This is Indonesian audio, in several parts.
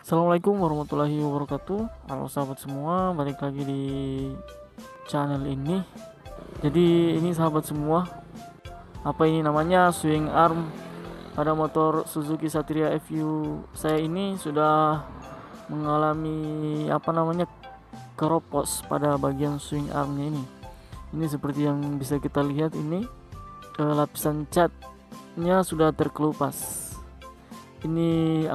Assalamualaikum warahmatullahi wabarakatuh. Halo sahabat semua, balik lagi di channel ini. Jadi ini sahabat semua, apa ini namanya, swing arm pada motor Suzuki Satria FU saya ini sudah mengalami keropos pada bagian swing armnya ini. Ini seperti yang bisa kita lihat ini, lapisan catnya sudah terkelupas. Ini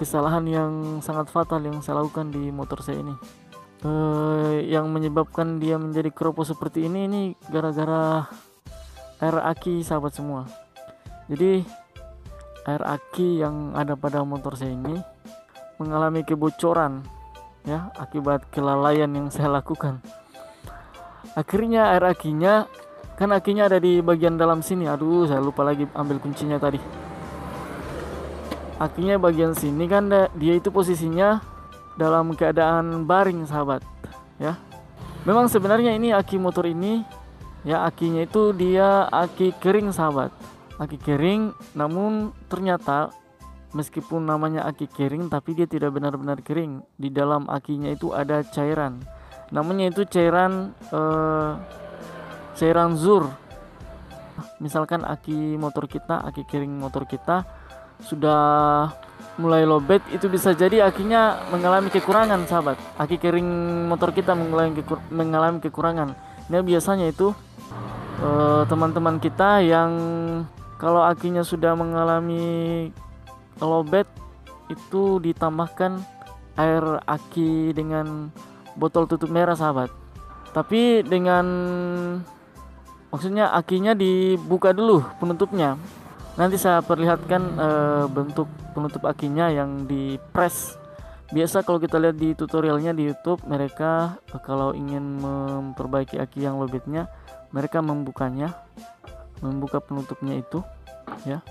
kesalahan yang sangat fatal yang saya lakukan di motor saya ini. Yang menyebabkan dia menjadi keropos seperti ini gara-gara air aki sahabat semua. Jadi air aki yang ada pada motor saya ini mengalami kebocoran ya, akibat kelalaian yang saya lakukan. Akhirnya air akinya, kan akinya ada di bagian dalam sini. Aduh, saya lupa lagi ambil kuncinya tadi. Akinya bagian sini kan, dia itu posisinya dalam keadaan baring sahabat ya. Memang sebenarnya ini aki motor ini ya, akinya itu dia aki kering sahabat, aki kering. Namun ternyata meskipun namanya aki kering, tapi dia tidak benar-benar kering. Di dalam akinya itu ada cairan, namanya itu cairan zur. Misalkan aki kering motor kita sudah mulai lowbat, itu bisa jadi akinya mengalami kekurangan sahabat. Aki kering motor kita mengalami kekurangan. Ini biasanya itu teman-teman kita yang kalau akinya sudah mengalami lowbat itu ditambahkan air aki dengan botol tutup merah sahabat. Tapi maksudnya akinya dibuka dulu penutupnya. Nanti saya perlihatkan bentuk penutup akinya yang di press. Biasa kalau kita lihat di tutorialnya di YouTube, mereka kalau ingin memperbaiki aki yang lowbatnya, mereka membuka penutupnya itu ya,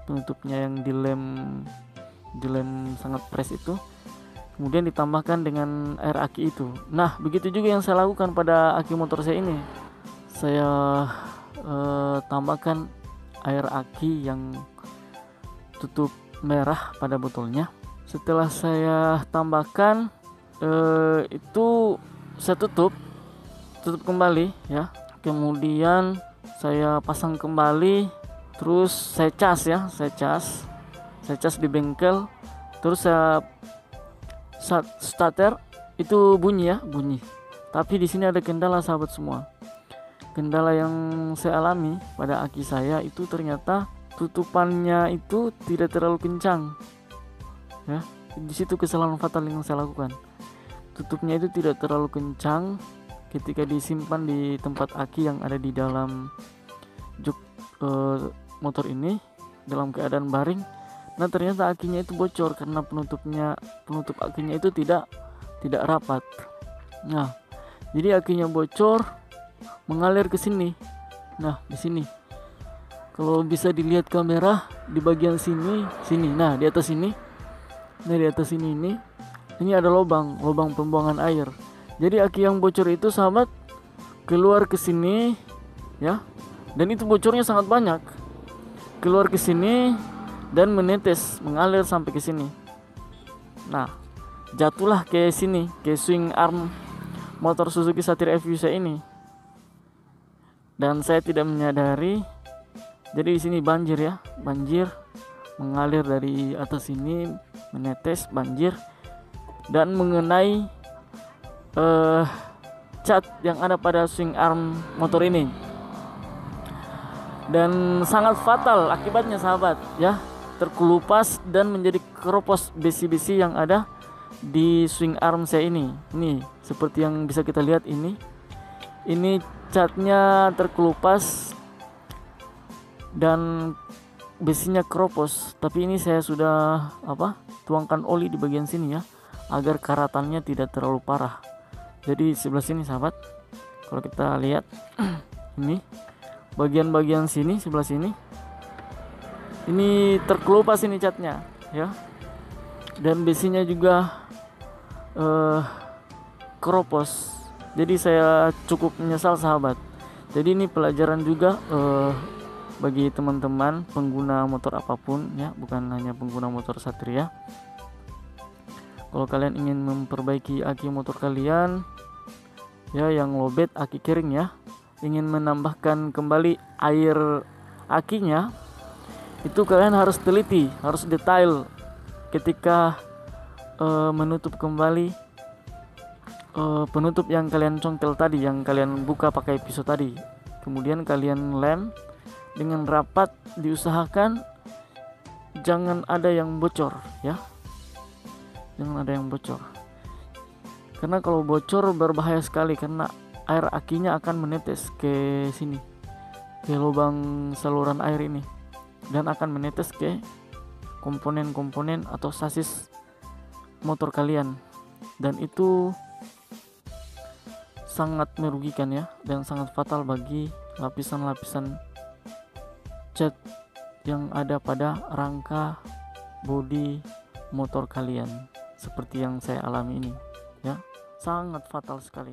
penutupnya yang dilem sangat press itu, kemudian ditambahkan dengan air aki itu. Nah, begitu juga yang saya lakukan pada aki motor saya ini. Saya tambahkan air aki yang tutup merah pada botolnya. Setelah saya tambahkan itu saya tutup kembali ya. Kemudian saya pasang kembali, terus saya cas di bengkel. Terus saya starter itu bunyi. Tapi di sini ada kendala sahabat semua. Kendala yang saya alami pada aki saya itu ternyata tutupannya itu tidak terlalu kencang ya. Di situ kesalahan fatal yang saya lakukan. Tutupnya itu tidak terlalu kencang ketika disimpan di tempat aki yang ada di dalam jok motor ini dalam keadaan baring. Nah, ternyata akinya itu bocor karena penutup akinya itu tidak rapat. Nah, jadi akinya bocor, mengalir ke sini. Nah, di sini kalau bisa dilihat kamera di bagian sini. Nah, di atas ini. Nah, di atas ini ada lubang pembuangan air. Jadi aki yang bocor itu sahabat keluar ke sini ya. Dan itu bocornya sangat banyak. Keluar ke sini dan menetes, mengalir sampai ke sini. Nah, jatuhlah ke sini, ke swing arm motor Suzuki Satria FU saya ini. Dan saya tidak menyadari. Jadi di sini banjir mengalir dari atas sini, menetes banjir dan mengenai cat yang ada pada swing arm motor ini. Dan sangat fatal akibatnya sahabat ya, terkelupas dan menjadi keropos besi-besi yang ada di swing arm saya ini. Ini seperti yang bisa kita lihat ini catnya terkelupas dan besinya keropos. Tapi ini saya sudah tuangkan oli di bagian sini ya, agar karatannya tidak terlalu parah. Jadi sebelah sini sahabat, kalau kita lihat ini bagian sini, sebelah sini ini terkelupas ini catnya ya, dan besinya juga keropos. Jadi saya cukup menyesal sahabat. Jadi ini pelajaran juga bagi teman-teman pengguna motor apapun ya, bukan hanya pengguna motor Satria. Kalau kalian ingin memperbaiki aki motor kalian ya, yang lowbat, aki kering ya, ingin menambahkan kembali air akinya, itu kalian harus teliti, harus detail ketika menutup kembali penutup yang kalian congkel tadi, yang kalian buka pakai pisau tadi. Kemudian kalian lem dengan rapat, diusahakan jangan ada yang bocor ya, jangan ada yang bocor, karena kalau bocor berbahaya sekali, karena air akinya akan menetes ke sini, ke lubang saluran air ini, dan akan menetes ke komponen-komponen atau sasis motor kalian, dan itu sangat merugikan ya, dan sangat fatal bagi lapisan-lapisan cat yang ada pada rangka bodi motor kalian, seperti yang saya alami ini ya, sangat fatal sekali.